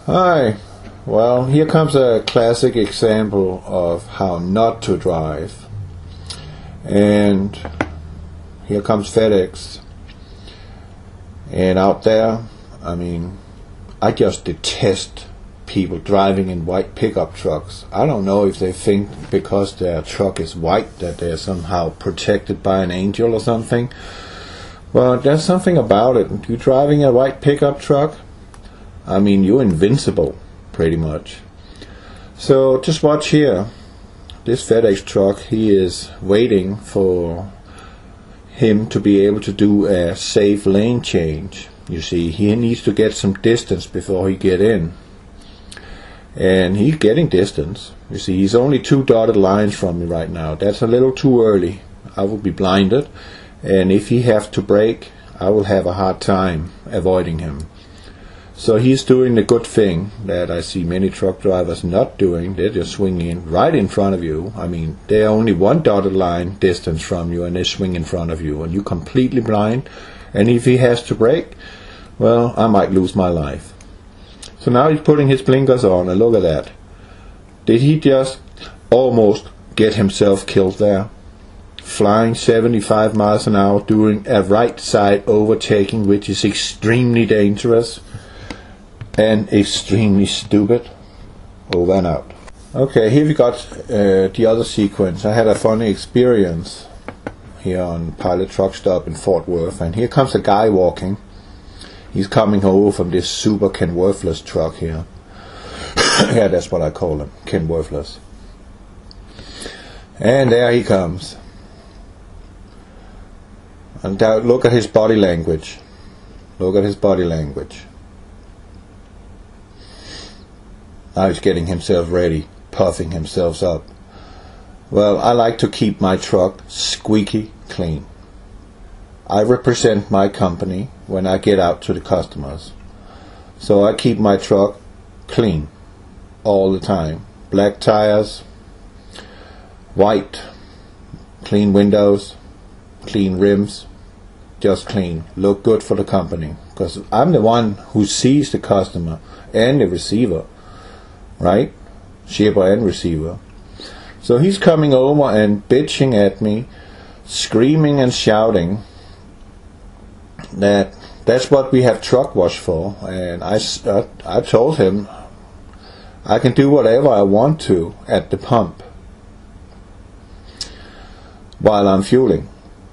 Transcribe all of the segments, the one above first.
Hi. Well, here comes a classic example of how not to drive. And here comes FedEx. And out there, I just detest people driving in white pickup trucks. I don't know if they think because their truck is white that they're somehow protected by an angel or something. Well, there's something about it. You're driving a white pickup truck, you're invincible, pretty much. So just watch here. This FedEx truck, he is waiting for him to be able to do a safe lane change. You see, he needs to get some distance before he get in. And he's getting distance. You see, he's only 2 dotted lines from me right now. That's a little too early. I will be blinded. And if he has to brake, I will have a hard time avoiding him. So he's doing the good thing that I see many truck drivers not doing. They're just swinging in right in front of you. They're only 1 dotted line distance from you, and they swing in front of you, and you're completely blind. And if he has to brake, well, I might lose my life. So now he's putting his blinkers on, and look at that. Did he just almost get himself killed there? Flying 75 miles an hour, doing a right side overtaking, which is extremely dangerous and extremely stupid. Over and out. Okay, here we got the other sequence. I had a funny experience here on Pilot Truck Stop in Fort Worth, and here comes a guy walking. He's coming over from this super Kenworthless truck here. Yeah, that's what I call him, Kenworthless. And there he comes. And look at his body language. Look at his body language. Now he's getting himself ready, puffing himself up. Well, I like to keep my truck squeaky clean. I represent my company when I get out to the customers. So I keep my truck clean all the time. Black tires, white, clean windows, clean rims, just clean. Look good for the company. Because I'm the one who sees the customer and the receiver. Right? Shipper and receiver. So he's coming over and bitching at me, screaming and shouting that's what we have truck wash for. And I told him I can do whatever I want to at the pump while I'm fueling,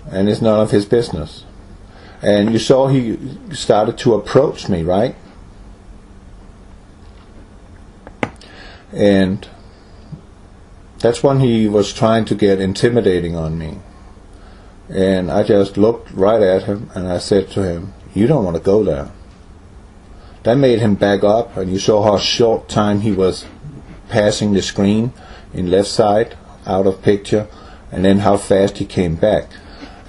and it's none of his business. And you saw he started to approach me, right? And that's when he was trying to get intimidating on me. And I just looked right at him and I said to him, you don't want to go there. That made him back up, and you saw how short time he was passing the screen in left side, out of picture, and then how fast he came back.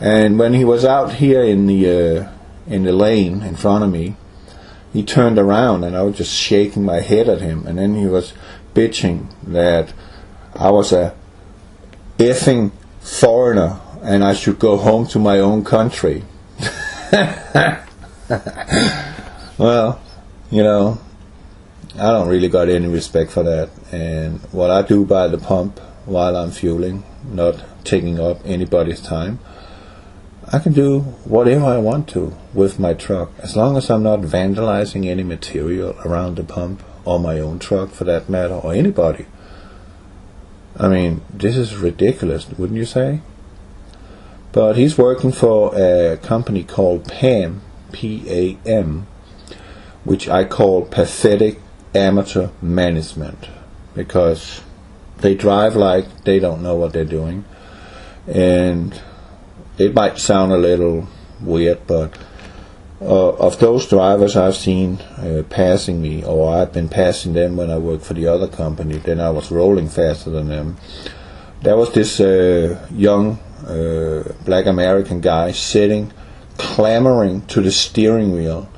And when he was out here in the lane in front of me, he turned around and I was just shaking my head at him, and then he was bitching that I was a effing foreigner and I should go home to my own country. Well, I don't really got any respect for that. And what I do by the pump while I'm fueling, not taking up anybody's time, I can do whatever I want to with my truck, as long as I'm not vandalizing any material around the pump, or my own truck for that matter, or anybody. This is ridiculous, wouldn't you say? But he's working for a company called PAM, P-A-M, which I call Pathetic Amateur Management, because they drive like they don't know what they're doing. And it might sound a little weird, but of those drivers I've seen passing me, or I've been passing them when I worked for the other company, then I was rolling faster than them. There was this young black American guy sitting, clamoring to the steering wheel,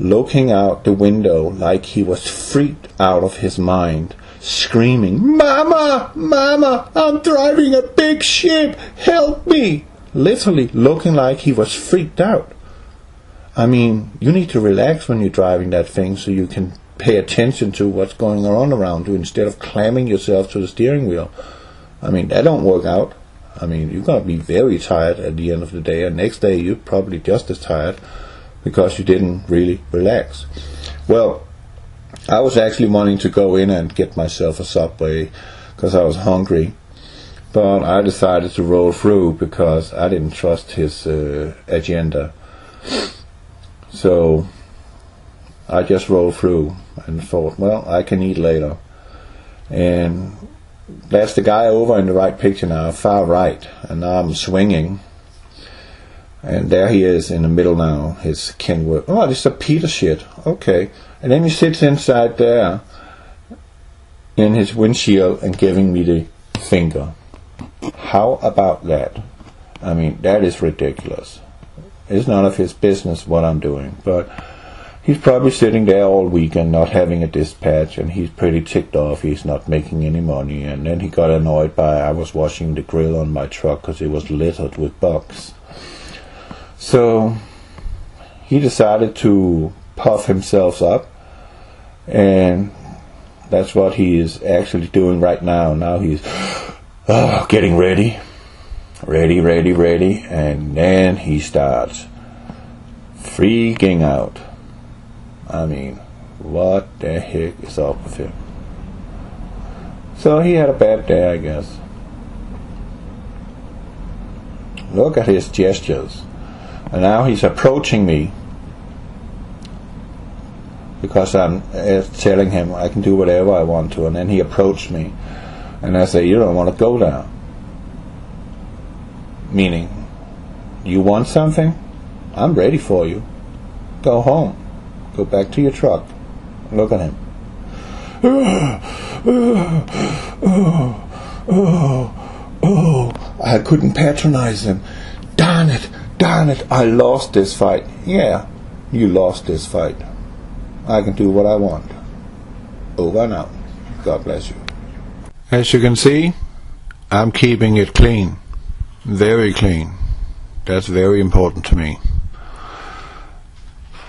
looking out the window like he was freaked out of his mind, screaming, "Mama! Mama! I'm driving a big ship! Help me!" Literally looking like he was freaked out. You need to relax when you're driving that thing so you can pay attention to what's going on around you instead of clamming yourself to the steering wheel. I mean, that don't work out. I mean, you're going to be very tired at the end of the day, and next day you're probably just as tired because you didn't really relax. Well, I was actually wanting to go in and get myself a Subway because I was hungry, but I decided to roll through because I didn't trust his agenda. So I just rolled through and thought, well, I can eat later. And that's the guy over in the right picture now, far right, and now I'm swinging, and there he is in the middle now, his Kenworth. Oh, this is a Peter shit, okay. And then he sits inside there in his windshield and giving me the finger. How about that? I mean, that is ridiculous. It's none of his business what I'm doing, but he's probably sitting there all weekend not having a dispatch, and he's pretty ticked off. He's not making any money, and then he got annoyed by I was washing the grill on my truck because it was littered with bugs. So he decided to puff himself up, and that's what he is actually doing right now. Now he's getting ready, and then he starts freaking out. I mean, what the heck is up with him? So he had a bad day, I guess. Look at his gestures. And now he's approaching me because I'm telling him I can do whatever I want to, and then he approached me, and I say, you don't want to go there. Meaning, you want something? I'm ready for you. Go home. Go back to your truck. Look at him. I couldn't patronize him. Darn it, I lost this fight. Yeah, you lost this fight. I can do what I want. Over and out. God bless you. As you can see, I'm keeping it clean. Very clean. That's very important to me.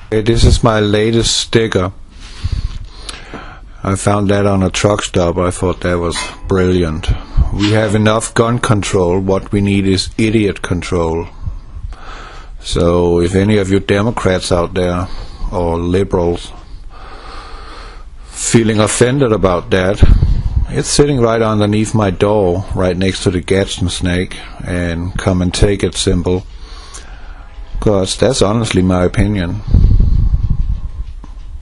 This is my latest sticker. I found that on a truck stop. I thought that was brilliant. We have enough gun control. What we need is idiot control. So if any of you Democrats out there, or liberals, feeling offended about that, it's sitting right underneath my door, right next to the Gadsden snake and come and take it symbol. Because that's honestly my opinion.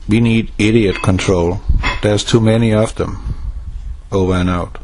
We need idiot control. There's too many of them. Over and out.